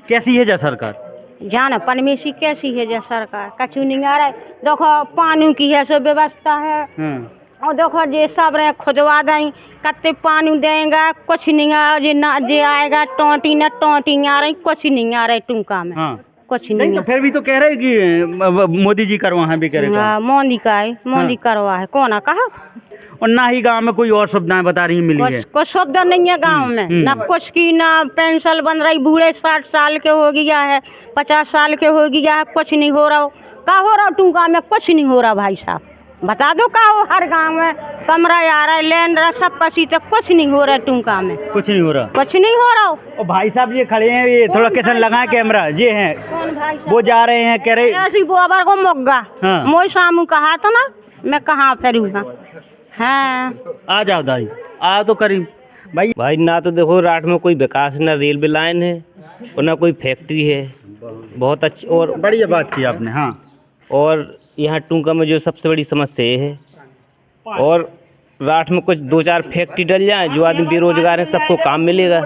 कैसी है जा सरकार? जाना पनमेसी कैसी है जा सरकार कछु नहीं आ रहा है। देखो पानी की है सो व्यवस्था है और देखो जे सब रहे खुदवा दें कत्ते पानी देंगे कुछ नहीं आ जे ना जे आएगा टोटी न टोटी आ रही कुछ नहीं आ रहा टूका में। कुछ नहीं तो फिर भी तो कह रहे कि मोदी जी करवा है भी करेगा। मोदी का है मोदी करवा है कौन है कहा। और ना ही गांव में कोई और सुविधाएं बता रही मिली है। कुछ सुविधा नहीं है गांव में ना कुछ की ना पेंशन बन रही बूढ़े 60 साल के हो गया है 50 साल के हो गया है कुछ नहीं हो रहा का हो रहा टूका में कुछ नहीं हो रहा भाई साहब बता दो का हो हर गांव में कमरा आ रहा है लैंड रहा सब पसी तक कुछ नहीं हो रहा टूका में कुछ नहीं हो रहा कुछ नहीं हो रहा। और भाई साहब ये खड़े हैं ये थोड़ा किसन लगाए कैमरा ये हैं कौन भाई वो जा रहे हैं कह रहे ऐसी बोबर को मुग्गा मोई सामू कहा था ना मैं कहाँ फिरूंगा। हाँ आ जाओ दाई आ तो करीब भाई ना तो देखो राठ में कोई विकास ना रेलवे लाइन है और ना कोई फैक्ट्री है। बहुत अच्छी और बढ़िया बात की आपने। हाँ और यहाँ टूंका में जो सबसे बड़ी समस्या ये है और राठ में कुछ 2-4 फैक्ट्री डल जाए जो आदमी बेरोजगार है सबको काम मिलेगा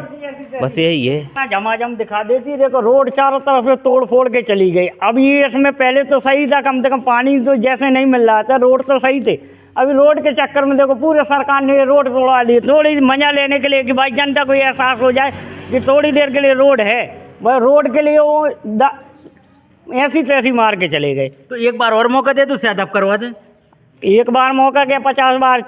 बस यही है। झमाझम दिखा देती देखो रोड चारों तरफ से तोड़ फोड़ के चली गई। अब ये इसमें पहले तो सही था कम से कम पानी तो जैसे नहीं मिल रहा था रोड तो सही थे। अभी रोड के चक्कर में देखो पूरे सरकार ने रोड तोड़वा ली थोड़ी मजा लेने के लिए कि भाई जनता को एहसास हो जाए कि थोड़ी देर के लिए रोड है भाई रोड के लिए वो ऐसी तैसी मार के चले गए। तो एक बार और मौका दे तो शायद आप करवा दें। एक बार मौका क्या 50 बार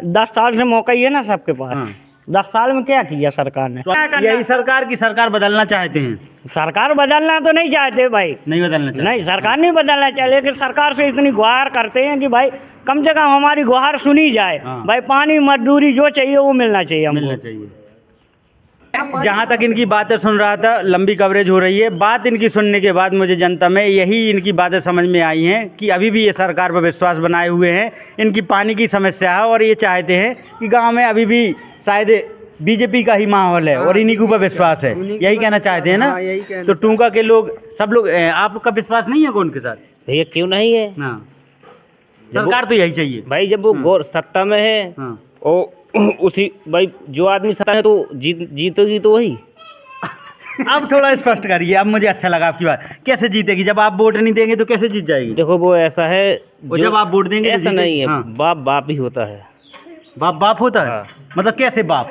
10 साल से मौका ही है ना सबके पास। 10 साल में क्या किया सरकार ने। यही सरकार की सरकार बदलना चाहते हैं। सरकार बदलना तो नहीं चाहते भाई नहीं बदलना चाहते नहीं सरकार नहीं बदलना चाहती लेकिन सरकार से इतनी गुहार करते हैं कि भाई कम से कम हमारी गुहार सुनी जाए। भाई पानी मजदूरी जो चाहिए वो मिलना चाहिए मिलना चाहिए। जहाँ तक इनकी बातें सुन रहा था लंबी कवरेज हो रही है बात इनकी सुनने के बाद मुझे जनता में यही इनकी बातें समझ में आई हैं कि अभी भी ये सरकार पर विश्वास बनाए हुए हैं। इनकी पानी की समस्या है और ये चाहते हैं कि गांव में अभी भी शायद बीजेपी का ही माहौल है और इन्हीं के ऊपर विश्वास है यही कहना चाहते हैं ना। तो टूंका के लोग सब लोग आपका विश्वास नहीं है कौन के साथ भैया क्यों नहीं है। सरकार तो यही चाहिए भाई जब वो गौर सत्ता में है और उसी भाई जो आदमी सत्ता है तो जीतेगी तो वही। अब थोड़ा स्पष्ट करिए अब मुझे अच्छा लगा आपकी बात। कैसे जीतेगी जब आप वोट नहीं देंगे तो कैसे जीत जाएगी। देखो वो ऐसा है जब आप वोट देंगे ऐसा नहीं है बाप बाप ही होता है। बाप बाप होता है मतलब कैसे बाप।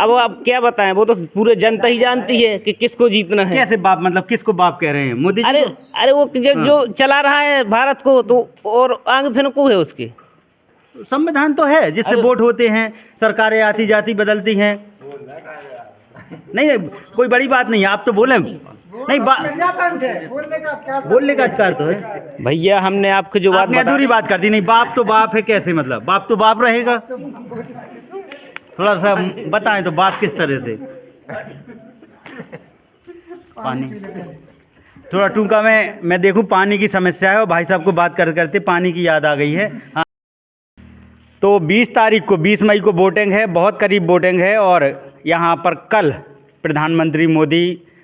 अब आप क्या बताएं वो तो पूरे जनता ही जानती है कि किसको जीतना है। कैसे बाप मतलब किसको बाप कह रहे हैं मोदी जी को? अरे वो जो चला रहा है भारत को तो और आगे फिर को है उसके संविधान तो है जिससे वोट होते हैं सरकारें आती जाती बदलती हैं। नहीं कोई बड़ी बात नहीं है आप तो बोले नहीं बोलने का अधिकार तो है भैया। हमने आपको जो बात अधूरी बात कर दी। नहीं बाप तो बाप है कैसे मतलब बाप तो बाप रहेगा। थोड़ा सा बताएं तो बात किस तरह से। पानी थोड़ा टूंका में मैं देखूं पानी की समस्या है और भाई साहब को बात करते पानी की याद आ गई है। हाँ तो 20 तारीख को 20 मई को वोटिंग है बहुत करीब वोटिंग है और यहाँ पर कल प्रधानमंत्री मोदी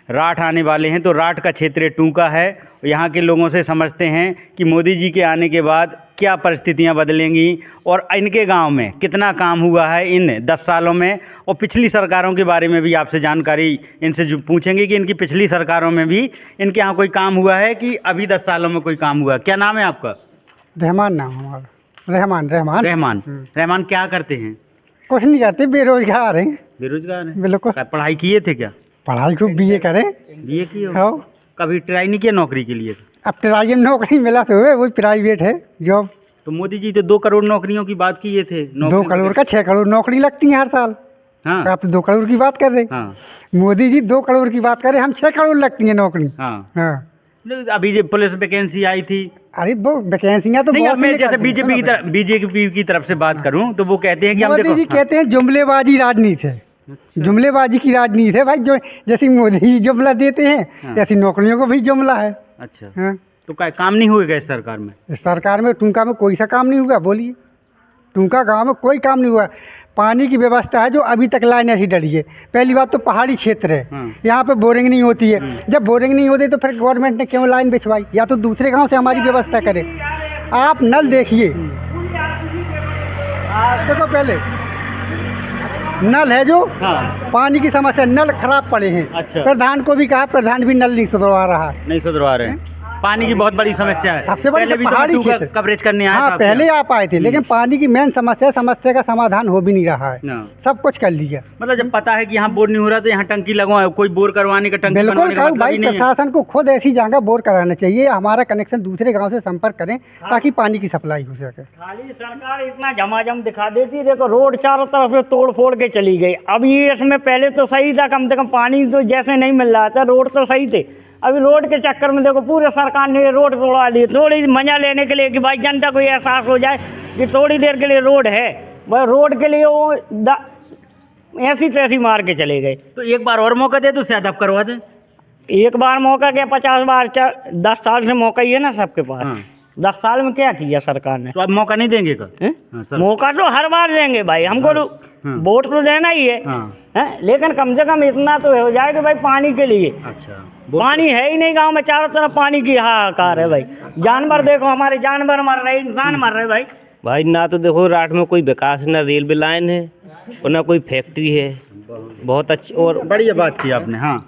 राठ आने वाले हैं। तो राठ का क्षेत्र टूंका है। यहाँ के लोगों से समझते हैं कि मोदी जी के आने के बाद क्या परिस्थितियाँ बदलेंगी और इनके गांव में कितना काम हुआ है इन 10 सालों में। और पिछली सरकारों के बारे में भी आपसे जानकारी इनसे जो पूछेंगे कि इनकी पिछली सरकारों में भी इनके यहाँ कोई काम हुआ है कि अभी 10 सालों में कोई काम हुआ। क्या नाम है आपका? रहमान नाम हमारा। रहमान रहमान रहमान रहमान क्या करते हैं? कुछ नहीं करते बेरोजगार हैं। बेरोजगार हैं बिल्कुल। पढ़ाई किए थे क्या? पढ़ाई को बीए करें। बीए किए हो? कभी ट्राई नहीं किया नौकरी के लिए? अब ट्राई में नौकरी मिला तो है वही प्राइवेट है जॉब। तो मोदी जी तो 2 करोड़ नौकरियों की बात किए थे। 2 करोड़ का 6 करोड़ नौकरी लगती है हर साल। हाँ आप तो 2 करोड़ की बात कर रहे हैं। मोदी जी 2 करोड़ की बात कर रहे हैं हम 6 करोड़ लगती है नौकरी। हाँ अभी जो पुलिस वैकेंसी आई थी अरे वो वैकेंसियाँ तो बहुत मैं जैसे बीजेपी की तरफ से बात करूं तो वो कहते हैं कि मोदी जी कहते हैं जुमलेबाजी राजनीति है। जुमलेबाजी की राजनीति है भाई जो जैसी मोदी जी जुमला देते हैं ऐसी नौकरियों को भी जुमला है। अच्छा तो क्या काम नहीं हुएगा इस सरकार में? इस सरकार में टूंका में कोई सा काम नहीं हुआ बोलिए। टूंका गांव में कोई काम नहीं हुआ। पानी की व्यवस्था है जो अभी तक लाइन ऐसी डली है। पहली बात तो पहाड़ी क्षेत्र है यहाँ पे बोरिंग नहीं होती है। जब बोरिंग नहीं होती तो फिर गवर्नमेंट ने क्यों लाइन बिछवाई या तो दूसरे गांव से हमारी व्यवस्था करे। आप नल देखिए देखो पहले नल है जो हाँ पानी की समस्या, नल खराब पड़े हैं। अच्छा। प्रधान को भी कहा, प्रधान भी नल नहीं सुधरवा रहा है। नहीं सुधरवा रहे हैं। पानी की बहुत बड़ी समस्या है। सबसे बड़ी पहले भी तो पहाड़ी मैं क्षेत्र कवरेज करने आया था हाँ आपके पहले यहाँ। आप आए थे, लेकिन पानी की मेन समस्या का समाधान हो भी नहीं रहा है। हाँ। सब कुछ कर लिया। मतलब जब पता है कि यहाँ बोर नहीं हो रहा तो यहाँ टंकी लगवाओ, कोई बोर करवाने का टंकी बिल्कुल बनवाने का कहूँ मतलब भाई, ही नहीं है। प्रशासन को खुद ऐसी जगह बोर कराना चाहिए, हमारा कनेक्शन दूसरे गांव से संपर्क करें ताकि पानी की सप्लाई हो सके। खाली सरकार इतना झमाझम दिखा देती, देखो रोड चारों तरफ से तोड़ फोड़ के चली गई। अब ये इसमें पहले तो सही था, कम से कम पानी तो जैसे नहीं मिल रहा था, रोड तो सही थे। अभी रोड के चक्कर में देखो पूरे सरकार ने रोड तोड़वा ली, थोड़ी मजा लेने के लिए कि भाई जनता को ये एहसास हो जाए कि थोड़ी देर के लिए रोड है। भाई रोड के लिए वो ऐसी तैसी मार के चले गए। तो एक बार और मौका दे दो, शायद आप करवा दें। एक बार मौका क्या, 50 बार 10 साल से मौका ही है ना सबके पास। हाँ। 10 साल में क्या किया सरकार ने? तो आप मौका नहीं देंगे का? हैं? हाँ, सर। मौका तो हर बार देंगे भाई, हमको तो हाँ। वोट तो देना ही है। हाँ। हैं? लेकिन कम से कम इतना तो हो जाए कि भाई पानी के लिए, अच्छा। पानी है ही नहीं गांव में, चारों तरफ पानी की हाहाकार है भाई। जानवर देखो, हमारे जानवर मर रहे, इंसान मर रहे भाई। भाई ना तो देखो राठ में कोई विकास, ना रेलवे लाइन है और ना कोई फैक्ट्री है। बहुत अच्छी और बढ़िया बात की आपने। हाँ।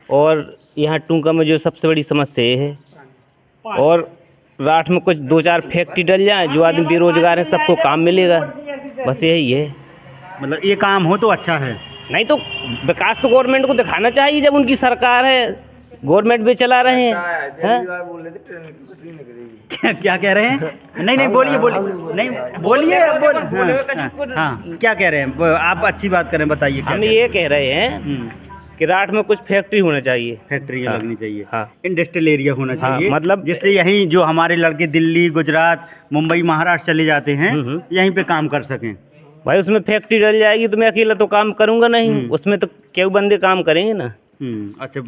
और यहाँ टूंका में जो सबसे बड़ी समस्या ये है, और राठ में कुछ 2-4 फैक्ट्री डल जाए, जो आदमी बेरोजगार है सबको काम मिलेगा, बस यही है। मतलब ये काम हो तो अच्छा है। नहीं तो विकास तो गवर्नमेंट को दिखाना चाहिए, जब उनकी सरकार है, गवर्नमेंट भी चला रहे हैं। क्या कह रहे हैं? नहीं बोलिए नहीं बोलिए। हाँ क्या कह रहे हैं आप? अच्छी बात करें, बताइए। हम ये कह रहे हैं कि राठ में कुछ फैक्ट्री होना चाहिए, फैक्ट्री हाँ। लगनी चाहिए। हाँ। इंडस्ट्रियल एरिया होना हाँ, चाहिए, मतलब जिससे यहीं जो हमारे लड़के दिल्ली, गुजरात, मुंबई, महाराष्ट्र चले जाते हैं, यहीं पे काम कर सकें। भाई उसमें फैक्ट्री डल जाएगी तो मैं अकेला तो काम करूंगा नहीं, उसमें तो क्यों बंदे काम करेंगे ना। अच्छा,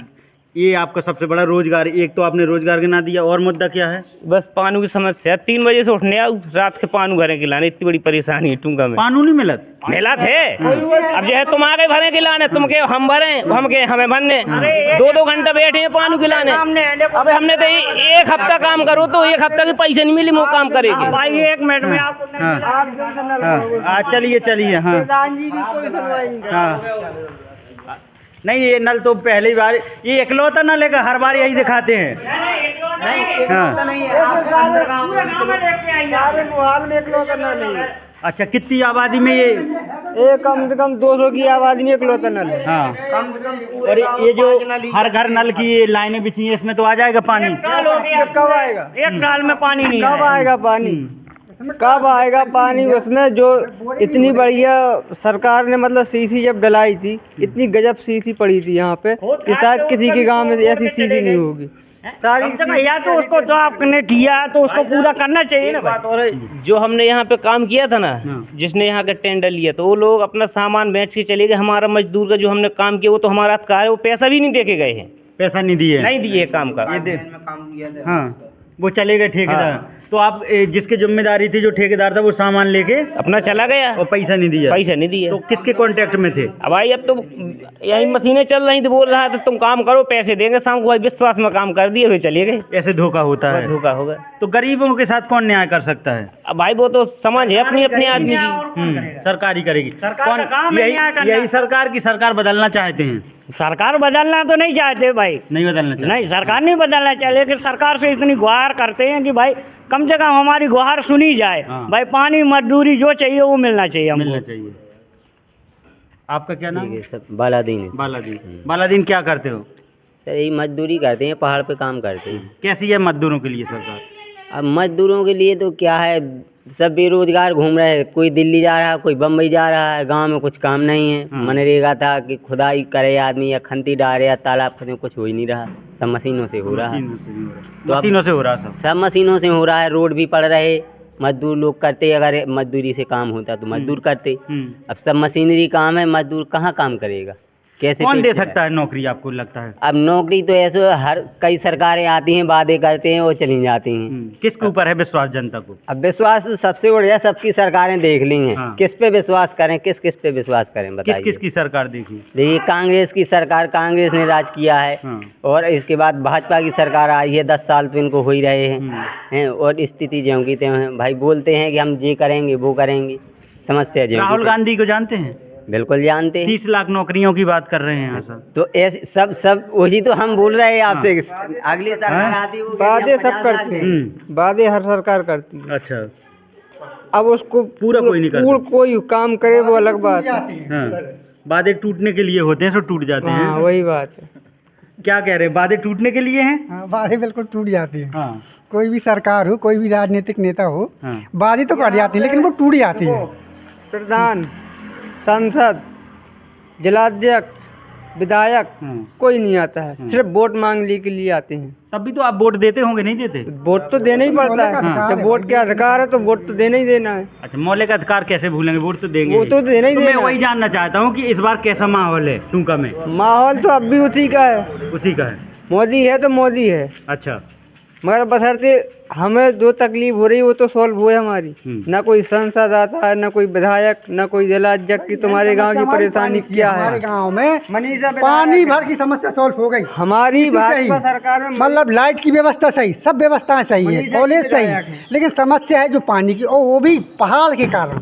ये आपका सबसे बड़ा रोजगार, एक तो आपने रोजगार गिना दिया, और मुद्दा क्या है? बस पानी की समस्या, 3 बजे से उठने आओ, रात के पानी भरे के लाने, इतनी बड़ी परेशानी है टूंका में। पानी नहीं मिलत? मिला थे, अब जो है तुम आगे भरे के लाने, तुम के हम भरे, हम के हमें भरने, 2-2 घंटा बैठे हैं पानी के लाने। अब हमने तो 1 हफ्ता काम करो तो 1 हफ्ता के पैसे नहीं मिले, वो काम करेंगे भाई 1 मिनट में आपको हाँ चलिए। हाँ हाँ नहीं, ये नल तो पहली बार, ये इकलौता नल है, हर बार यही दिखाते हैं। अच्छा, कितनी आबादी में ये? कम से कम 200 की आबादी में इकलौता नल है। हाँ। और ये जो हर घर नल की ये लाइनें बिछी हैं, इसमें तो आ जाएगा पानी? कब आएगा? 1 साल में पानी नहीं कब आएगा पानी? कब आएगा पानी? उसमें जो इतनी बढ़िया सरकार ने मतलब सीसी जब डलाई थी, इतनी गजब सीसी पड़ी थी यहाँ पे कि शायद किसी के गांव में ऐसी सीसी नहीं होगी। सारी या तो उसको जो आपने किया है तो उसको पूरा करना चाहिए ना भाई। और जो हमने यहाँ पे काम किया था ना, जिसने यहाँ का टेंडर लिया, तो वो लोग अपना सामान बेच के चले गए। हमारा मजदूर का जो हमने काम किया वो तो हमारा अधिकार है, वो पैसा भी नहीं दे के गए हैं। पैसा नहीं दिए? नहीं दिए काम का। हाँ, वो चले गए ठेकेदार। तो आप जिसकी जिम्मेदारी थी, जो ठेकेदार था, वो सामान लेके अपना चला गया और पैसा नहीं दिया? पैसा नहीं दिया। तो किसके कॉन्टेक्ट में थे? अब भाई अब तो यही मशीनें चल रही थी, बोल रहा था तुम काम करो, पैसे देंगे शाम को। भाई विश्वास में काम कर दिए, वे चले गए। ऐसे धोखा होता है? धोखा होगा। तो गरीबों के साथ कौन न्याय कर सकता है? अब भाई वो तो समझ है अपनी अपनी आदमी की। सरकार ही करेगी। सरकार का काम है न्याय करना। यही सरकार की सरकार बदलना चाहते हैं? सरकार बदलना तो नहीं चाहते भाई, नहीं बदलना चाहते? नहीं, सरकार नहीं बदलना चाहिए, लेकिन सरकार से इतनी गुहार करते हैं कि भाई कम से कम हमारी गुहार सुनी जाए। हाँ। भाई पानी, मजदूरी जो चाहिए वो मिलना चाहिए हमको। मिलना चाहिए। आपका क्या नाम? सब बालादीन है। बालादीन। बालादीन क्या करते हो? सर यही मजदूरी करते हैं, पहाड़ पे काम करते हैं। कैसी है मजदूरों के लिए सरकार? अब मजदूरों के लिए तो क्या है, सब बेरोजगार घूम रहे हैं, कोई दिल्ली जा रहा है, कोई बम्बई जा रहा है, गांव में कुछ काम नहीं है। मनरेगा था कि खुदाई करे आदमी, या खंती डाले, या तालाब खने, कुछ हो ही नहीं रहा, सब मशीनों से हो रहा है। मशीनों से हो रहा है सब मशीनों से हो रहा है। रोड भी पड़ रहे, मजदूर लोग करते, अगर मजदूरी से काम होता तो मजदूर करते। अब सब मशीनरी काम है, मजदूर कहाँ काम करेगा? कैसे? कौन दे सकता है नौकरी, आपको लगता है? अब नौकरी तो ऐसे हर कई सरकारें आती हैं, वादे करते हैं और चली जाती हैं। किसके ऊपर है विश्वास जनता को? अब विश्वास तो सबसे बढ़िया सबकी सरकारें देख ली हैं। हाँ। किस पे विश्वास करें, किस पे विश्वास करें बताइए? किस की सरकार देखी? देखिए कांग्रेस की सरकार, कांग्रेस ने राज किया है। हाँ। और इसके बाद भाजपा की सरकार आई है, 10 साल तो इनको हो ही रहे हैं। और स्थिति ज्यों की त्यों है। भाई बोलते हैं कि हम ये करेंगे वो करेंगे, समस्या ज्यों की राहुल त्यों। गांधी को जानते हैं? बिल्कुल जानते हैं। 30 लाख नौकरियों की बात कर रहे हैं यहाँ सर। तो ऐसे सब वही तो हम बोल रहे हैं आपसे। अगली सरकार आती है, वो वादे कहती है सब करते हैं, वादे हर सरकार करती है। अच्छा, अब उसको पूरा कोई नहीं करता। कोई काम करे वो अलग बात है। हाँ, वादे टूटने के लिए होते हैं, सो टूट जाते हाँ हैं। वही बात है। क्या कह रहे हैं, वादे टूटने के लिए हैं? हाँ, वादे बिल्कुल टूट जाती है। हाँ कोई भी सरकार हो, कोई भी राजनीतिक नेता हो, हाँ। वादे तो कर जाती है लेकिन वो टूट जाती है। प्रधान, सांसद, जिलाध्यक्ष, विधायक कोई नहीं आता है, सिर्फ वोट मांगने के लिए आते हैं। तब भी तो आप वोट देते होंगे, नहीं देते? वोट तो देना ही पड़ता है, जब वोट के अधिकार है तो वोट तो देना ही देना है। अच्छा, मौलिक अधिकार कैसे भूलेंगे, वोट तो देंगे वो तो देना ही तो देना मैं है। वही जानना चाहता हूँ कि इस बार कैसा माहौल है टूंका में? माहौल तो अब भी उसी का है, उसी का है। मोदी है तो मोदी है, अच्छा, मगर बशर्ते हमें जो तकलीफ हो रही है वो तो सॉल्व हुई हमारी। ना कोई सांसद आता है, ना कोई विधायक, ना कोई जिलाध्यक्ष की तुम्हारे गांव की परेशानी क्या है। हमारे गांव में मनीषा पानी भर की समस्या सॉल्व हो गई। हमारी इसी भाजपा सही। सरकार में मतलब लाइट की व्यवस्था सही, सब व्यवस्थाएं सही है, मनीषा कॉलेज जी सही, विधायक हैं। लेकिन समस्या है जो पानी की, और वो भी पहाड़ के कारण।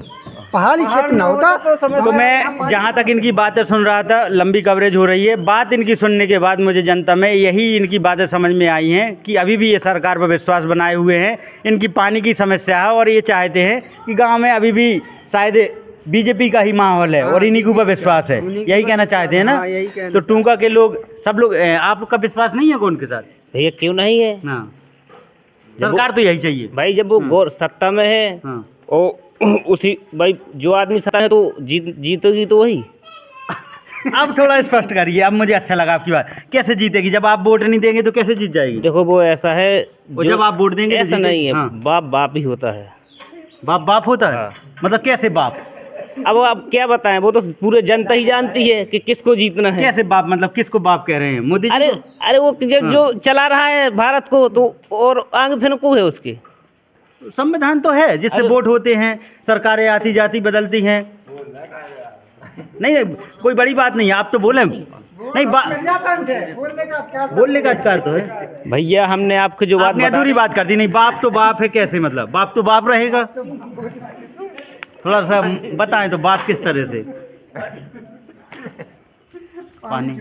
पहाड़ी क्षेत्र न होता तो मैं जहाँ तक इनकी बातें सुन रहा था, लंबी कवरेज हो रही है, बात इनकी सुनने के बाद मुझे जनता में यही इनकी बातें समझ में आई हैं कि अभी भी ये सरकार पर विश्वास बनाए हुए हैं। इनकी पानी की समस्या है और ये चाहते हैं कि गांव में अभी भी शायद बीजेपी का ही माहौल है और इन्हीं के ऊपर विश्वास है, यही कहना चाहते हैं ना? हाँ, यही कहना। तो टूंका के लोग, सब लोग, आपका विश्वास नहीं है कौन के साथ? भैया क्यों नहीं है? हाँ, सरकार तो यही चाहिए भाई जब वो गौर सत्ता में है हाँ। और उसी भाई जो आदमी सत्ता है तो जीतेगी तो वही। अब थोड़ा स्पष्ट करिए, अब मुझे अच्छा लगा आपकी बात। कैसे जीतेगी? जब आप वोट नहीं देंगे तो कैसे जीत जाएगी? देखो वो ऐसा है, और जब आप वोट देंगे तो ऐसा जीतेगी। नहीं है। हाँ। बाप बाप ही होता है। बाप बाप होता है? हाँ। मतलब कैसे बाप? अब क्या बताएं, वो तो पूरे जनता ही जानती है कि किसको जीतना है। कैसे बाप, मतलब किसको बाप कह रहे हैं? मोदी जी अरे को? अरे वो जो चला रहा है भारत को, तो और आगे फिर को है उसके। संविधान तो है जिससे वोट होते हैं, सरकारें आती जाती बदलती हैं। नहीं, कोई बड़ी बात नहीं है, आप तो बोले नहीं। बोलने का अधिकार तो है भैया, हमने आपको जो बात आपने अधूरी बात कर दी। नहीं, बाप तो बाप है, कैसे मतलब? बाप तो बाप रहेगा। थोड़ा सा बताएं तो बाप किस तरह से? पानी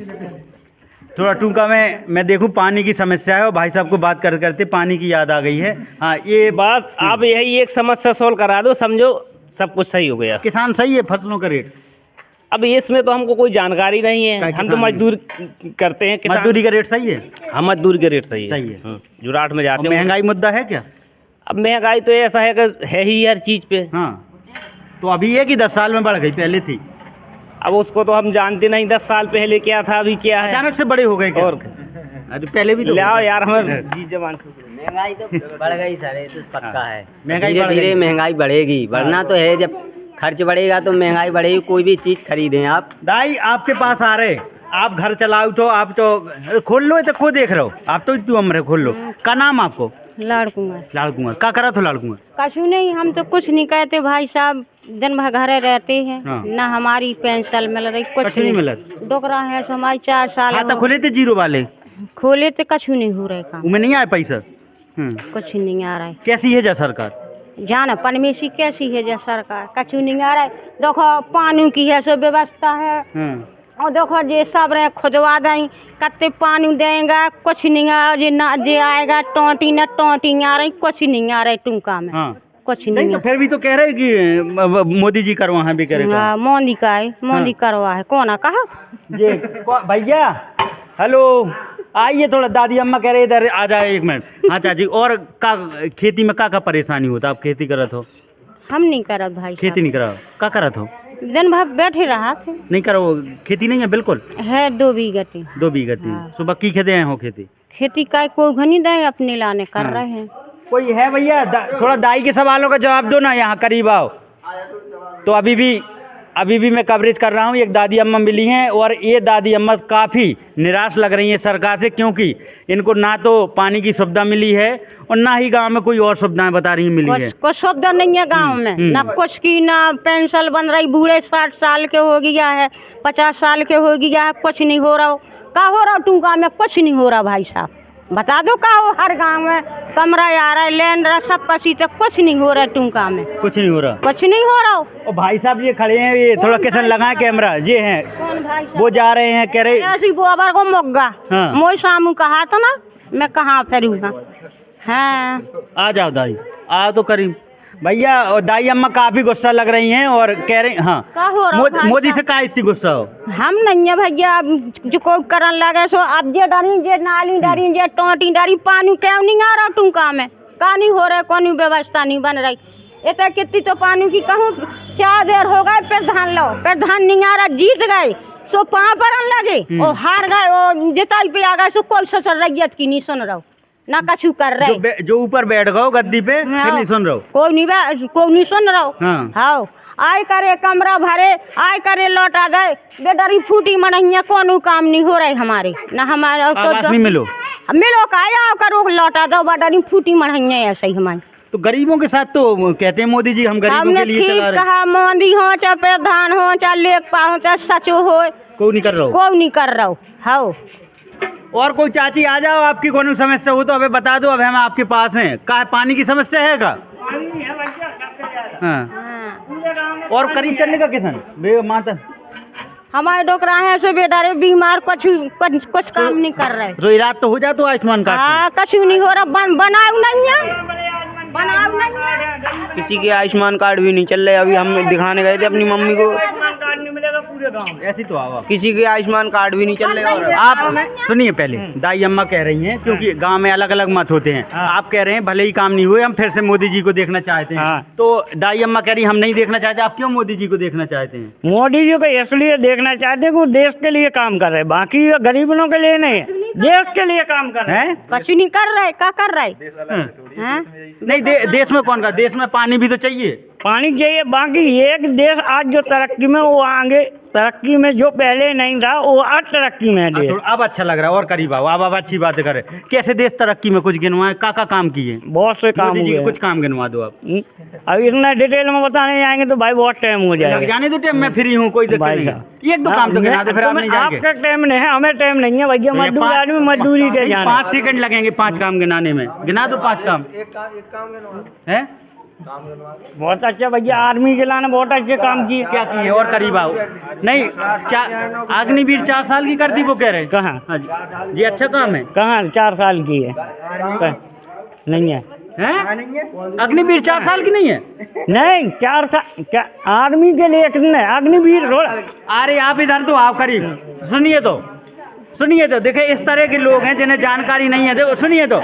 थोड़ा टूंका में मैं देखूं, पानी की समस्या है और भाई साहब को बात करते करते पानी की याद आ गई है। हाँ, ये बस आप यही एक समस्या सोल्व करा दो, समझो सब कुछ सही हो गया। किसान सही है, फसलों का रेट? अब इसमें तो हमको कोई जानकारी नहीं है, हम तो किसान मजदूर करते हैं। मजदूरी का रेट सही है? हम मजदूर के रेट सही है। सही है। जुराट में जाते और हैं। महंगाई मुद्दा है क्या? अब महंगाई तो ऐसा है कि है ही हर चीज़ पे। हाँ, तो अभी है कि 10 साल में बढ़ गई, पहले थी? अब उसको तो हम जानते नहीं, 10 साल पहले क्या था अभी क्या है। अचानक से बड़े हो गए क्या? और अरे पहले भी तो ले आओ यार, हमें जी जबान महंगाई तो बढ़ गई सर, ये तो पक्का है। महंगाई धीरे बढ़ धीरे गई। महंगाई बढ़ेगी, बढ़ना तो है। जब खर्च बढ़ेगा तो महंगाई बढ़ेगी। कोई भी चीज़ खरीदें आप। दाई आपके पास आ रहे, आप घर चलाओ तो आप तो खोल लो, तो खो देख रहे हो आप तो इतनी उम्र है, खोल लो। का नाम आपको? लड़कुंगा लाड़कुंवर। का करा तो लाड़कुंवर? कछु नहीं, हम तो कुछ नहीं कहते भाई साहब, दिन भर घरे रहते हैं। हाँ। ना हमारी पेंशन मिल रही, कुछ नहीं मिलत? डोकरा है तो हमारी 4 साल खाता हो- खोले थे जीरो वाले, खोले तो कछु नहीं हो रहे काम, उनमें नहीं आए पैसा? कुछ नहीं आ रहा है। कैसी है जा सरकार? जाना पनमेसी कैसी है जो सरकार, कछु नहीं आ रहा है। देखो पानी की है सो व्यवस्था है, और देखो जे सब रहे खुदवा दें, कत्ते पानी देंगे, कुछ नहीं आ जे ना जे आएगा टोटी न टोटी आ रही, कुछ नहीं आ रही टूंका में। हाँ, कुछ नहीं नहीं तो फिर भी तो कह रहे कि मोदी जी करवा है भी करेगा। मोदी का है, मोदी करवा है, कौन है कहा? ये भैया हेलो, आइए थोड़ा, दादी अम्मा कह रहे इधर आ जाए 1 मिनट। हाँ चाची, और का खेती में का परेशानी होता? आप खेती करत हो? हम नहीं करत भाई साहब। खेती नहीं करा, का करत हो? दिन भर बैठे रहा थे। नहीं करो, खेती नहीं है बिल्कुल? है 2 बीघा थी। 2 बीघा थी। हाँ। सुबह की खेदे हैं हो खेती? खेती का कोई घनी दे अपने लाने कर हाँ। रहे हैं। कोई है भैया? थोड़ा दाई के सवालों का जवाब दो ना, यहाँ करीब आओ। तो अभी भी मैं कवरेज कर रहा हूँ। एक दादी अम्मा मिली हैं और ये दादी अम्मा काफ़ी निराश लग रही हैं सरकार से, क्योंकि इनको ना तो पानी की सुविधा मिली है और ना ही गांव में कोई और सुविधाएं बता रही मिली है। कुछ सुविधा नहीं है गांव में, ना कुछ की, ना पेंशन बन रही। बूढ़े 60 साल के हो गया है, 50 साल के हो गया है, कुछ नहीं हो रहा। का हो रहा टूंका में? कुछ नहीं हो रहा भाई साहब, बता दो का हो हर गाँव में कमरा आ रहा है, लैंड रहा, सब कसी तक कुछ नहीं हो रहा है टूंका में, कुछ नहीं हो रहा। कुछ नहीं हो रहा। और भाई साहब ये खड़े हैं, ये थोड़ा किसन लगाए कैमरा, ये हैं कौन भाई साहब? वो जा रहे हैं, कह रहे ऐसी गोबर को मुग्गा हाँ। मोई सामू कहा था ना, मैं कहाँ फिरूंगा। हाँ आ जाओ दाई, आ तो करीब भैया। और दाई अम्मा काफी गुस्सा लग रही हैं और कह रही हाँ क्या हो रहा है? मोदी से कहा इतनी गुस्सा हो? हम नहीं है भैया, अब जो कोई करन लगे सो अब जे डरी, जे नाली डरी, जे टोटी डरी, पानी क्यों नहीं आ रहा टूंका में, का नहीं हो रहा है, कौन व्यवस्था नहीं बन रही। इतना कितनी तो पानी की कहूँ, 4 देर हो गए प्रधान लो, प्रधान नहीं आ रहा, जीत गए सो पाँव पर लगे और हार गए, और जिताई पे आ गए सो कोई ससुर रैयत की नहीं सुन रहा, ना कछु कर रहे। जो ऊपर बैठ गए गद्दी पे फिर नहीं सुन रहे हो? कोई नहीं सुन रहा। हाँ आय करे कमरा भरे, आय करे लौटा दे, बेडरी फूटी मरैया, कोनो काम नहीं हो रहा है हमारे, ना हमारे तो मिलो का आओ करो लौटा दो, बेडरी फूटी मरैया ऐसे ही हमारे। तो गरीबों के साथ तो कहते हैं मोदी जी हम गरीबों के लिए चला रहे हैं। कहा मोदी हो चाहे प्रधान हो चाहे लेखपाल हो चाहे सचो हो, कोई नहीं कर रहा हो, कोई नहीं कर रहा हो। हाँ और कोई चाची आ जाओ, आपकी कोनो समस्या हो तो अबे बता दो, अब हम आपके पास हैं। का पानी की समस्या है का? हाँ। और करीब चलने का किसान बे माता हमारे डोकरा है सो बेटा बीमार, कुछ काम नहीं कर रहे। रोई रात तो हो जा तो आयुष्मान कार्ड? हाँ कछु नहीं हो रहा, बनाओ नहीं है, बनाओ नहीं है। किसी के आयुष्मान कार्ड भी नहीं चल रहे। अभी हम दिखाने गए थे अपनी मम्मी को, पूरे गांव ऐसी तो आवा, किसी के आयुष्मान कार्ड भी नहीं चल रहे। और आप सुनिए पहले, दाई अम्मा कह रही हैं क्योंकि गांव में अलग अलग मत होते हैं। आप कह रहे हैं भले ही काम नहीं हुए, हम फिर से मोदी जी को देखना चाहते हैं। तो दाई अम्मा कह रही हम नहीं देखना चाहते, आप क्यों मोदी जी को देखना चाहते हैं? मोदी जी को इसलिए देखना चाहते हैं कि वो देश के लिए काम कर रहे हैं, बाकी गरीबों के लिए नहीं, देश के लिए काम कर रहे हैं। कुछ नहीं कर रहे, क्या कर रहे? नहीं देश में कौन का, देश में पानी भी तो चाहिए, पानी चाहिए। बाकी एक देश आज जो तरक्की में, वो आगे तरक्की में जो पहले नहीं था वो आज तरक्की में है देश। अब अच्छा लग रहा है और करीब आओ, अब अच्छी बात करे। कैसे देश तरक्की में कुछ गिनवाए, का काम किए? बहुत से काम हुए। कुछ काम गिनवा दो आप। अब इतना डिटेल में बताने जाएंगे तो भाई बहुत टाइम हो जाएगा। जाने दो टाइम, मैं फ्री हूँ, कोई दिक्कत नहीं। एक दो काम तो गिना दो, फिर आप नहीं जाएंगे। आपका टाइम नहीं है, हमें टाइम नहीं है भैया, मजदूर आदमी मजदूरी के जाना। 5 सेकंड लगेंगे 5 काम गिनाने में, गिना दो 5 काम। है बहुत अच्छा भैया, आर्मी के लाने बहुत अच्छे काम किए। क्या किए और करीब आओ। नहीं अग्निवीर 4 साल की कर दी, वो कह रहे हैं। कहाँ? ये अच्छा काम है। कहाँ 4 साल की है? नहीं है, अग्निवीर 4 साल की नहीं है। नहीं 4 साल क्या आर्मी के लिए कितने अग्निवीर? अरे आप इधर तो आप करीब सुनिए तो देखे, इस तरह के लोग हैं जिन्हें जानकारी नहीं है। देखो सुनिए तो,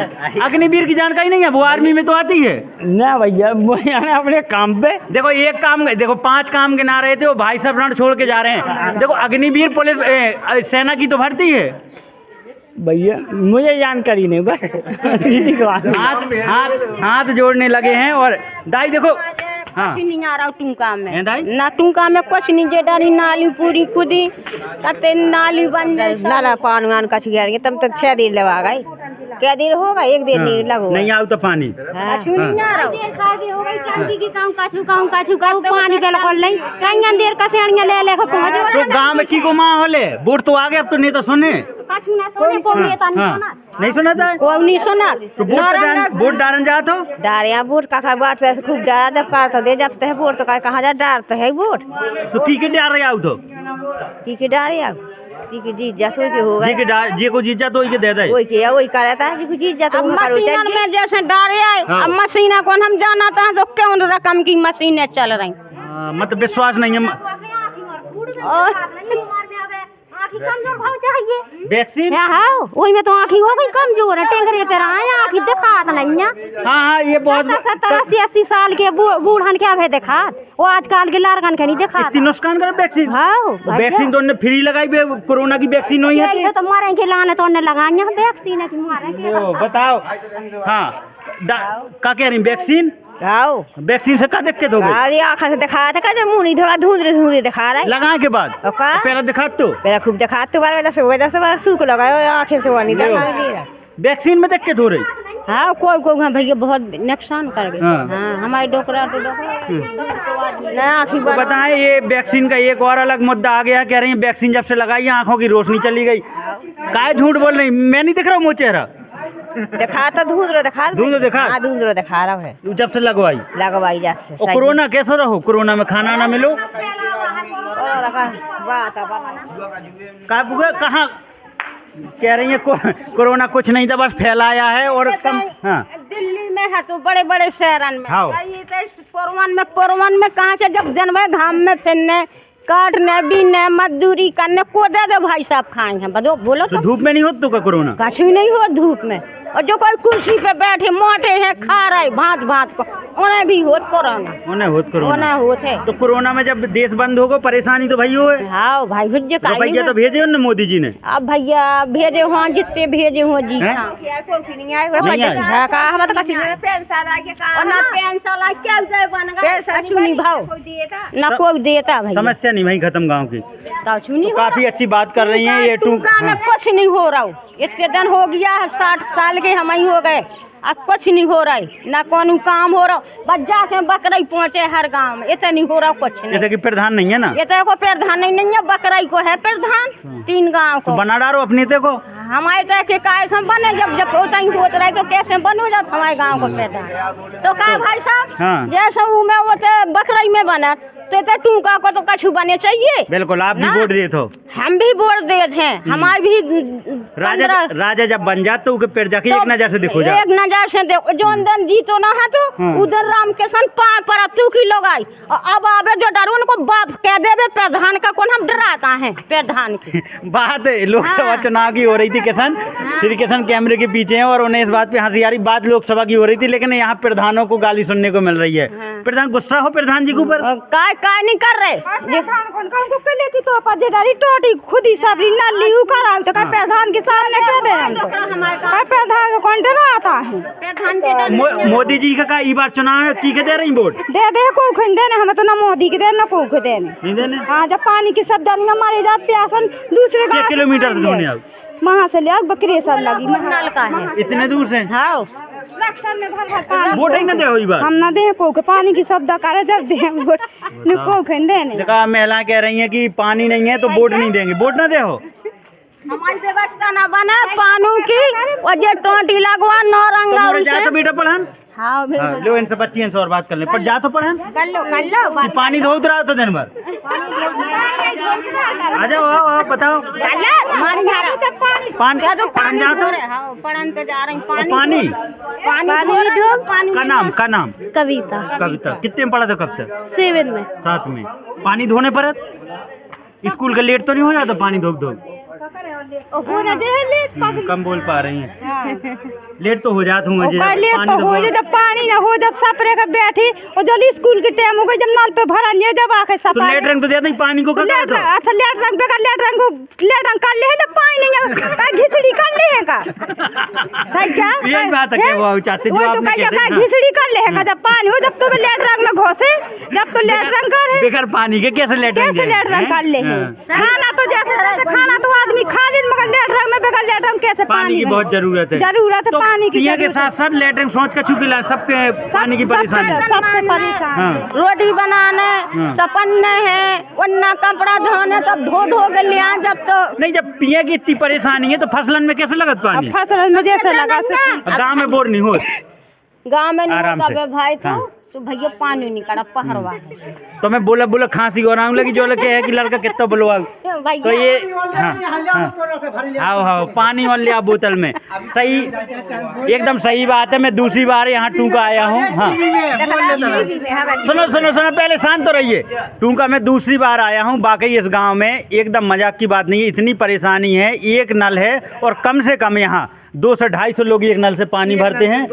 अग्निवीर की जानकारी नहीं है, वो आर्मी में तो आती है ना भैया, वो अपने काम पे। देखो एक काम, देखो 5 काम गिना रहे थे, वो भाई साहब रण छोड़ के जा रहे हैं। देखो अग्निवीर पुलिस सेना की तो भर्ती है भैया, मुझे जानकारी नहीं बस। हाथ जोड़ने लगे हैं। और दाई देखो कुछ नहीं आ रहा टूंका में, ना टूंका में कुछ नहीं, जे डाली नाली पूरी खुदी कते नाली बन जाए, नाला पानी वान कछ गया तब तक 6 दिन लगा गए, क्या दिन होगा, 1 दिन नहीं लगो, नहीं आओ तो पानी नहीं आ रहा हो गई। टंकी की काम काछू पानी गल कर ले, कहीं देर का सेणिया ले को पहुंच। तो गांव में की को माहौल है, वोट तो आ गए, अब तो नहीं तो सुने काछू ना सुने, को नेता नहीं सुना, नहीं सुना था, कोई नहीं सुना। तो वोट डालन जात हो? डारिया वोट का बात से खूब डारा, जब कार दे जाते है वोट, तो कहाँ जा डारते है वोट, तो की के डार रहे आओ तो की डारिया जी जीत जा, सोई के होगा जी को जीत जा तो के दे दे, वही करता है जी को जीत जा तो मशीन में जैसे डारे आए। अब मशीन कौन हम जाना था, तो क्यों रकम की मशीनें चल रही, मतलब विश्वास नहीं है। कमजोर भाव चाहिए वैक्सीन, वही में तो आँखी हो गई कमजोर है, टेंगरे पे रहा है, आँखी दिखात नहीं है। हाँ ये बहुत 70-80 साल के बूढ़न क्या है दिखात, वो आजकल के लड़कन के नहीं दिखात। इतनी नुकसान कर वैक्सीन। हाँ वैक्सीन तो उन्होंने फ्री लगाई, कोरोना की वैक्सीन हुई है तो मारे के लाने तो उन्हें लगाई वैक्सीन की मारे। बताओ हाँ क्या कह रही वैक्सीन, वैक्सीन से क्या दिक्कत हो गई? आँखों से दिखा था, क्या मुँह नहीं धोगा, धुंधले दिखा रहा है। लगाने के बाद पहले दिखा तो पहले खूब दिखा तो वजह से सूख लगा आँखें से नहीं दिखा। वैक्सीन में दिक्कत हो रही? हाँ कोई भैया बहुत नुकसान कर गए। हाँ हमारे डोकरा तो बताएं, ये वैक्सीन का एक और अलग मुद्दा आ गया। कह रही है वैक्सीन जब से लगाई आंखों की रोशनी चली गई। काय झूठ बोल रही, मैं नहीं दिख रहा हूँ मुँह चेहरा, दिखा तो दूध दिखा दूध दिखा? हाँ, दूध दिखा रहा है। जब से लगवाई लगवाई जाते और कोरोना कैसे रहो? कोरोना में खाना ना मिलो कहाँ कह रही है कोरोना कुछ नहीं था, बस फैलाया है और कम। हाँ दिल्ली में है तो बड़े बड़े शहरन में हाँ। परवन में कहाँ से जब दिन में घाम में फिरने काटने बीने मजदूरी करने को दे दो भाई साहब खाए हैं बदो बोलो तो धूप में नहीं होता का कोरोना? कछु नहीं हो धूप में, और जो कोई कुर्सी पे बैठे मोटे हैं खा रहे भात भात को उन्हें भी होत कोरोना, उन्हें होत कोरोना, उन्हें होत है। तो कोरोना में जब देश बंद होगा परेशानी तो भैया है। हाँ भाई भैया तो भैया तो भेजे उन्होंने मोदी जी ने। अब भैया भेजे हो जितने भेजे हो जी हैं? हाँ। नहीं आए? ना कोई देता भैया, समस्या नहीं भाई खत्म गांव की। तो काफी अच्छी बात कर रही हैं ये में कुछ नहीं हो रहा हूँ, इतने दिन हो गया है 60 साल के हम ही हो गए, अब कुछ नहीं हो रहा है, ना कौन काम हो रहा, बस जाके बकराई पहुँचे हर गांव में, इतना नहीं हो रहा कुछ नहीं। जैसे कि प्रधान नहीं है ना, ये तो को प्रधान नहीं है, बकराई को है प्रधान 3 गांव को। तो बना डालो अपने ते को। हमारे तक के काय हम बने जब होता ही होता रहे तो कैसे बनो जात हमारे गांव को प्रधान। तो का भाई साहब हाँ। जैसे वो में वो बकराई में बना तो टूका को तो कछु बने चाहिए। बिल्कुल आप भी वोट देते हो, हम भी वोट देते हैं, हमारे भी राजा जब बन जाते तो फिर जाके एक नजर से देखो जा, एक नजर से देखो जो दिन जीतो ना है तो उधर राम किशन पर तू की लोग आई, अब आवे जो डर उनको बाप कह देवे प्रधान का कौन हम डराता है प्रधान की बात लोकसभा चुनाव की हो रही थी किशन, श्री किशन कैमरे के पीछे हैं और उन्हें इस बात पे हंसी आ रही, बात लोकसभा की हो रही थी लेकिन यहाँ प्रधानों को गाली सुनने को मिल रही है। प्रधान गुस्सा हो प्रधान जी के ऊपर? काय नहीं कर रहे खुद ही सब प्रधान के सामने प्रधान कौन डराता है। मोदी जी का ई बार चुनाव है की के दे रही वोट? दे को देने हमें तो ना मोदी के देने को देने। हाँ जब पानी की सब दलियां मारी जाती प्यासन दूसरे गाँव किलोमीटर दूर आप वहाँ से लिया बकरी सब लगी नल का है इतने दूर से। हाँ वोट ही न दे हो बार हम ना दे को पानी की सब दकार जब दे वोट को देने। देखा महिलाएं कह रही हैं कि पानी नहीं है तो वोट नहीं देंगे, वोट न दे हो। हमारी व्यवस्था न बने पानी की और ये टोटी लगवा नौरंगा तो बेटा पढ़न। हाँ लो इनसे बच्ची और बात कर ले, पर जा तो पढ़न कर लो पानी धो उतरा तो दिन भर आ जाओ आओ बताओ पानी जा तो पढ़न तो जा रही पानी पानी का नाम कविता कितने में पढ़ा था कब तक? 7 में 7 में। पानी धोने पर स्कूल का लेट तो नहीं हो जाता पानी धो कम बोल पा रही हैं लेट तो हो जाता हूँ जब पानी ना हो जब सपरे का बैठी और जल्दी स्कूल के टाइम हो गई जब नल पे भरा नहीं जब आके सब लेट रंग तो देता ही पानी को अच्छा लेट रंग पे लेट रंग कर ले जब पानी नहीं घिसड़ी कर ले का सही क्या यही बात है वो चाहते जो आपने कहते घिसड़ी कर ले जब पानी हो जब तो लेट रंग में घोसे जब तो लेट रंग कर बेकार पानी के कैसे लेट रंग कर ले खाना तो जैसे खाना तो आदमी खा ले मगर लेट रंग में बेकार लेट रंग कैसे पानी की बहुत जरूरत है पानी की के साथ साथ लेटरिन सोच का चुकी सबके पानी की परेशानी सबसे परेशान रोटी बनाने सपन्ने हैं वरना कपड़ा धोने सब धो के लिया जब तो नहीं जब पिए की इतनी परेशानी है तो फसलन में कैसे लगत पानी? फसलन में जैसे लगा गाँव में बोर नहीं हो गाँव में नहीं होता भाई तो भैया पानी नहीं कड़ा पहरवा तो मैं बोला खांसी और आऊँ लगी जो लगे है कि लड़का कितना बुलवा तो ये हाँ पानी और लिया बोतल में सही एकदम सही बात है। मैं दूसरी बार यहाँ टूका आया हूँ। हाँ सुनो पहले शांत तो रहिए। टूका मैं दूसरी बार आया हूँ, बाकी इस गांव में एकदम मजाक की बात नहीं है, इतनी परेशानी है। एक नल है और कम से कम यहाँ 200 से 250 लोग एक नल से पानी भरते हैं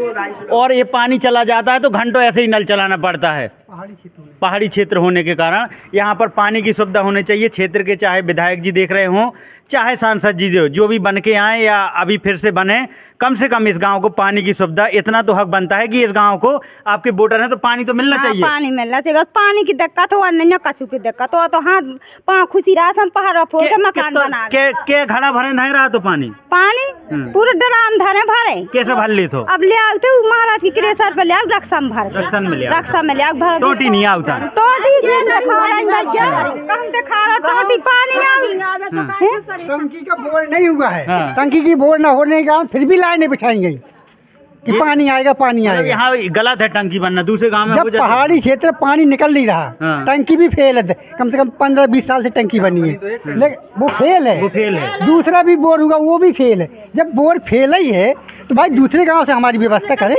और ये पानी चला जाता है तो घंटों ऐसे ही नल चलाना पड़ता है। पहाड़ी क्षेत्र होने के कारण यहाँ पर पानी की सुविधा होनी चाहिए। क्षेत्र के चाहे विधायक जी देख रहे हों चाहे सांसद जी जो भी बन के आए या अभी फिर से बने, कम से कम इस गांव को पानी की सुविधा इतना तो हक बनता है कि इस गांव को आपके वोटर हैं तो पानी तो मिलना चाहिए। पानी मिलना चाहिए, बस पानी की दिक्कत हो नहीं कछु की दिक्कत हो तो हाँ पाँव खुशी रहा हम पहाड़ फोड़ के मकान बना के घड़ा भरे नहीं रहा तो पानी पूरे ड्राम धरे भरे कैसे भर ले तो अब ले आते महाराज की क्रेशर पे ले रक्षा में भर रक्षा में ले भर टोटी नहीं आता टोटी पानी टंकी का बोर नहीं हुआ है। टंकी की बोर न होने के कारण फिर भी लाइनें बिछाई गई। कि पानी आएगा पानी मतलब आएगा। यहाँ गलत है टंकी बनना, दूसरे गांव में हो जब जाता है। पहाड़ी क्षेत्र में पानी निकल नहीं रहा, हाँ। टंकी भी फेल है, कम से कम 15-20 साल से टंकी बनी है, लेकिन वो फेल है। वो फेल है। दूसरा भी बोर होगा वो भी फेल है। जब बोर फेल ही है तो भाई दूसरे गांव से हमारी व्यवस्था करें।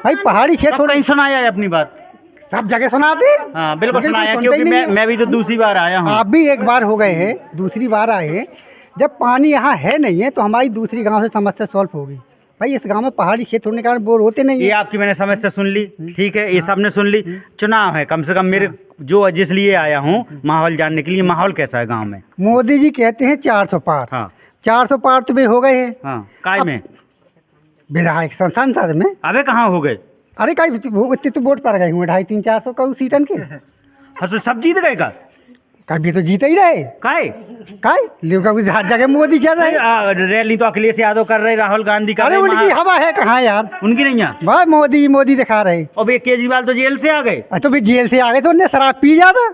भाई पहाड़ी क्षेत्र सब कहीं सुनाया है अपनी बात। सब जगह सुनाते हैं। हाँ बिल्कुल लेकिन सुनाया, कोई क्योंकि सुनता ही नहीं है। मैं भी तो दूसरी बार आया हूँ। आप भी एक बार हो गए हैं, दूसरी बार आए हैं। जब पानी यहाँ है नहीं है तो हमारी दूसरी गांव से समस्या सॉल्व होगी। भाई इस गांव में पहाड़ी क्षेत्र होने के कारण बोर होते नहीं ये है। आपकी मैंने समस्या सुन ली, ठीक है, ये सबने सुन ली। चुनाव है, कम से कम मेरे जो जिस लिए आया हूँ माहौल जानने के लिए, माहौल कैसा है गांव में? मोदी जी कहते हैं 400 पार। हाँ 400 पार तो भी हो गए हैं हाँ, काय में? विधायक संसद में। अबे कहाँ हो गए? अरे कई इतने तो वोट पड़ गए हुए 250-300-400 का सीटन के। हाँ तो सब जीत गए का? कभी तो जीते ही रहे। काय? लेकिन हर जगह मोदी चल रहे। रैली तो अखिलेश यादव कर रहे, राहुल गांधी कर अरे रहे, उनकी हवा है कहाँ यार? उनकी नहीं है। भाई मोदी मोदी दिखा रहे। और ये केजरीवाल तो जेल से आ गए। तो भी जेल से आ गए तो उन्हें शराब पी जाता।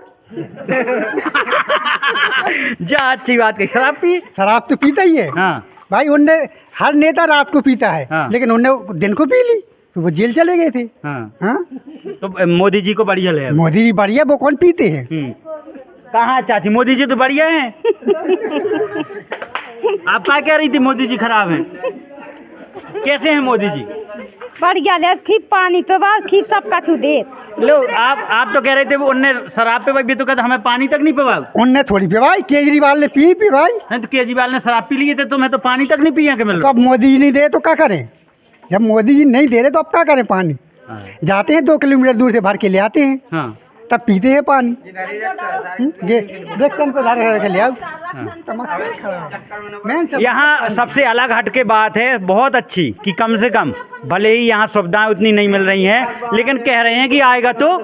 जा अच्छी बात कही, शराब पी? शराब तो पीता ही है। हाँ भाई उनने हर नेता रात को पीता है, हाँ। लेकिन उन्हें दिन को पी ली तो वो जेल चले गए थे। हाँ। हाँ? तो मोदी जी को बढ़िया है। मोदी जी बढ़िया, वो कौन पीते हैं? कहाँ चाची, मोदी जी तो बढ़िया हैं। आप क्या कह रही थी मोदी जी खराब हैं? कैसे हैं मोदी जी? बढ़िया ले खीब पानी पे बाद खीब सब कछु दे। लो आप तो कह रहे थे वो उनने शराब पे भी तो कहते हमें पानी तक नहीं पिवा। उनने थोड़ी पी भाई, केजरीवाल ने पी भाई। नहीं तो केजरीवाल ने शराब पी लिए थे तो मैं तो पानी तक नहीं पिया के मिल तो अब मोदी जी नहीं दे तो क्या करें? जब मोदी जी नहीं दे रहे तो अब क्या करें? पानी जाते हैं 2 किलोमीटर दूर से भर के ले आते हैं, हाँ तब पीते हैं पानी। ये देखते हैं तो ले आओ। यहाँ सबसे अलग हटके बात है बहुत अच्छी कि कम से कम भले ही यहाँ सुविधाएं उतनी नहीं मिल रही हैं, लेकिन कह रहे हैं कि आएगा तो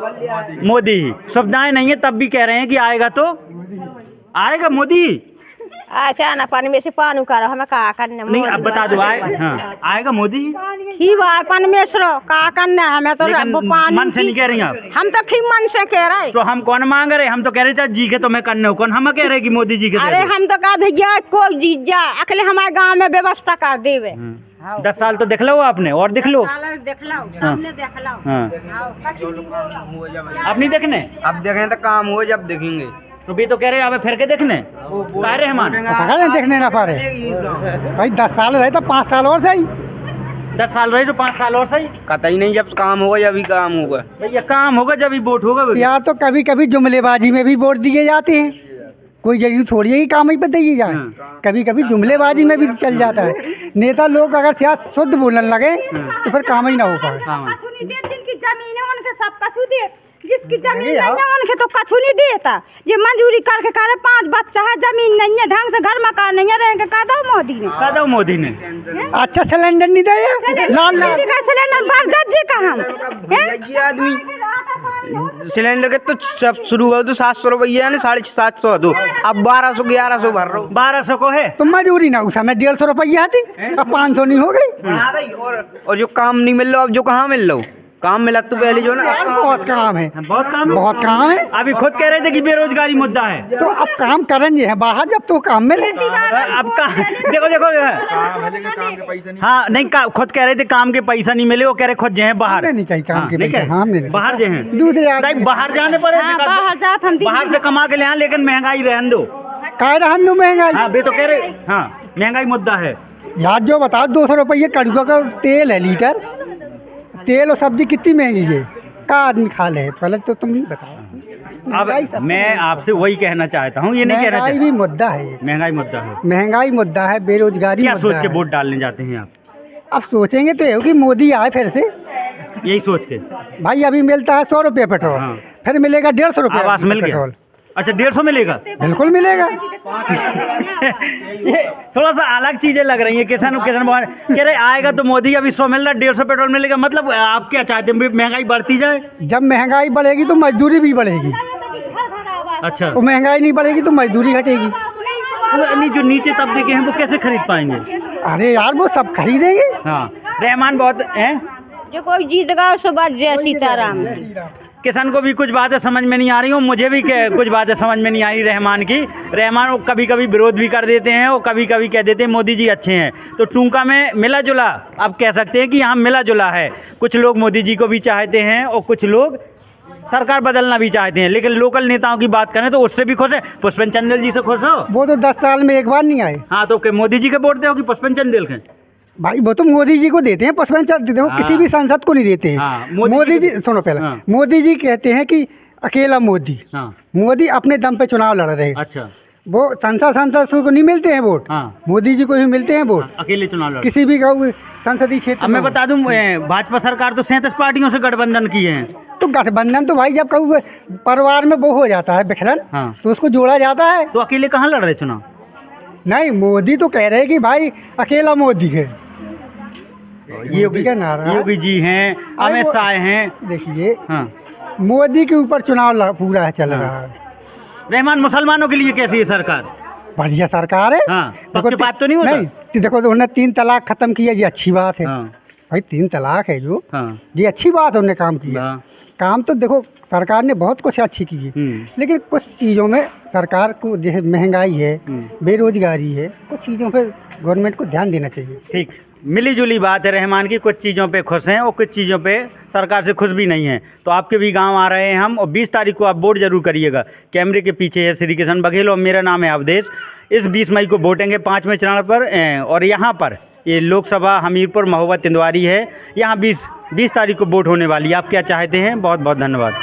मोदी ही। सुविधाएं नहीं है तब भी कह रहे हैं कि आएगा तो आएगा मोदी। अच्छा ना पानी में से पानी करो हमें का करने। नहीं अब बता दो हाँ आएगा मोदी खी पानी में से का करने हमें तो पानी मन से नहीं कह रही आप? हम तो खी मन से कह रहे। तो हम कौन मांग रहे? हम तो कह रहे थे जी के तो मैं करने हो, कौन हम कह रहे कि मोदी जी के? अरे हम तो कहा भैया कोई जीत जाए अकेले हमारे गांव में व्यवस्था कर देवे। 10 साल तो देख लो आपने, और देख लो। देख लो सामने देख लो। हाँ आप नहीं देखने? अब देखें तो काम हो जब देखेंगे। तो भी तो कह रहे अब फिर के देखने रहमान देखने ना पा रहे भाई। 10 साल रहे तो 5 साल और सही। 10 साल रहे तो 5 साल और सही। कतई नहीं, जब काम होगा जब ही काम होगा। ये काम होगा जब ही वोट होगा। यार तो कभी कभी जुमलेबाजी में भी वोट दिए जाते हैं, कोई जरूरी थोड़ी है कि काम ही पे दिए जाए। कभी कभी जुमलेबाजी में भी चल जाता है। नेता लोग अगर सियासत शुद्ध बोलने लगे तो फिर काम ही ना हो पाए। जिनकी जमीन है उनके सब कछु दे, जिसकी जमीन नहीं है उनके तो कछु नहीं देता। ये मंजूरी करके करे 5 बच्चा है, जमीन नहीं है, ढंग से घर मकान नहीं है, रहेंगे कह दो मोदी ने। अच्छा सिलेंडर नहीं दे, लाल सिलेंडर भर दे का हम ये आदमी सिलेंडर के तो सब शुरू हो तो 700 रुपया ने 750 दो, अब 1200-1100 भर रहा हूँ। 1200 को है तो मजूरी ना उस समय 150 रुपया थी, अब 500 नहीं हो गई। और जो काम नहीं मिल रहा अब जो कहाँ मिल रहा काम मिला तो पहले जो ना बहुत काम है, बहुत काम है। अभी खुद कह रहे थे कि बेरोजगारी मुद्दा है, तो अब काम करेंगे है बाहर जब तो काम मिले। अब देखो हाँ नहीं खुद कह रहे थे काम के पैसा नहीं मिले, वो कह रहे खुद जो है बाहर नहीं कहीं काम के बाहर जो है दूसरे बाहर जाने पड़े, बाहर से कमा के ले आए, लेकिन महंगाई रहन दो। काय रहन दो महंगाई? हाँ वे तो कह रहे हाँ महंगाई मुद्दा है यार। जो बताओ 200 रुपये कड़ुआ का तेल है लीटर, तेल और सब्जी कितनी महंगी है, का आदमी खा ले? पहले तो तुम ही बताओ। अब मैं आपसे वही कहना चाहता हूँ, ये नहीं कहना महंगाई भी मुद्दा है। महंगाई मुद्दा है, महंगाई मुद्दा है, बेरोजगारी क्या मुद्दा सोच के है। वोट डालने जाते हैं आप? अब सोचेंगे तो है कि मोदी आए फिर से। यही सोच के भाई अभी मिलता है 100 रुपये पेट्रोल, हाँ। फिर मिलेगा 150 रुपये आवास मिल गया। पेट्रोल। अच्छा 150 मिलेगा? बिल्कुल मिलेगा। ये थोड़ा सा अलग चीजें लग रही है। किसान भगवान कह रहे आएगा तो मोदी, अभी 100 मिल रहा, 150 पेट्रोल मिलेगा। मतलब आप क्या चाहते हैं महंगाई बढ़ती जाए? जब महंगाई बढ़ेगी तो मजदूरी भी बढ़ेगी, अच्छा तो महंगाई नहीं बढ़ेगी तो मजदूरी घटेगी। नहीं जो नीचे तबके के हैं वो कैसे खरीद पाएंगे? अरे यार वो सब खरीदेंगे। हाँ रहमान बहुत है जो कोई जीत गया उसके बाद जय सीताराम। किसान को भी कुछ बातें समझ में नहीं आ रही, और मुझे भी कुछ बातें समझ में नहीं आ रही रहमान की। रहमान वो कभी कभी विरोध भी कर देते हैं और कभी कभी कह देते हैं मोदी जी अच्छे हैं। तो टूंका में मिला जुला, आप कह सकते हैं कि यहाँ मिला जुला है। कुछ लोग मोदी जी को भी चाहते हैं और कुछ लोग सरकार बदलना भी चाहते हैं। लेकिन लोकल नेताओं की बात करें तो उससे भी खुश है। पुष्पन चंदेल जी से खुश हो? वो तो 10 साल में एक बार नहीं आए। हाँ, तो मोदी जी के वोट दे हो कि पुष्पन चंदेल के? भाई वो तो मोदी जी को देते हैं, पुष्पन देते हो, हाँ। किसी भी सांसद को नहीं देते हैं। हाँ, मोदी जी सुनो पहले, हाँ। मोदी जी कहते हैं कि अकेला मोदी, हाँ, मोदी अपने दम पे चुनाव लड़ रहे हैं। अच्छा, वो सांसद को नहीं मिलते हैं वोट, हाँ, मोदी जी को ही मिलते हैं वोट, अकेले चुनाव लड़। किसी भी गाँव संसदीय क्षेत्र अब मैं में। बता दूं, भाजपा सरकार तो 37 पार्टियों से गठबंधन किए हैं। तो गठबंधन तो भाई जब कभी परिवार में वो हो जाता है बिखरन, हाँ, तो उसको जोड़ा जाता है। तो अकेले कहाँ लड़ रहे चुनाव? नहीं, मोदी तो कह रहे हैं कि भाई अकेला मोदी है। योगी का नारा, योगी जी हैं, अमित शाह हैं। देखिए, हाँ, मोदी के ऊपर चुनाव पूरा चल रहा है। रहमान, मुसलमानों के लिए कैसी है सरकार? बढ़िया सरकार है। हाँ, देखो, पक्षपात तो नहीं होता? नहीं, देखो तो उन्होंने 3 तलाक खत्म किया, ये अच्छी बात है। हाँ, भाई 3 तलाक है जो, हाँ, ये अच्छी बात है, उन्होंने काम किया। हाँ, काम तो देखो सरकार ने बहुत कुछ अच्छी की है, लेकिन कुछ चीज़ों में सरकार को, जैसे महंगाई है, बेरोजगारी है, कुछ चीज़ों पे गवर्नमेंट को ध्यान देना चाहिए। ठीक, मिली जुली बात है रहमान की। कुछ चीज़ों पे खुश हैं और कुछ चीज़ों पे सरकार से खुश भी नहीं हैं। तो आपके भी गांव आ रहे हैं हम, और 20 तारीख को आप वोट जरूर करिएगा। कैमरे के पीछे है श्री किशन बघेल और मेरा नाम है अवधेश। इस 20 मई को वोटेंगे 5वें चरण पर, और यहाँ पर ये लोकसभा हमीरपुर महोबा तिंदवारी है। यहाँ 20 तारीख को वोट होने वाली है। आप क्या चाहते हैं? बहुत बहुत धन्यवाद।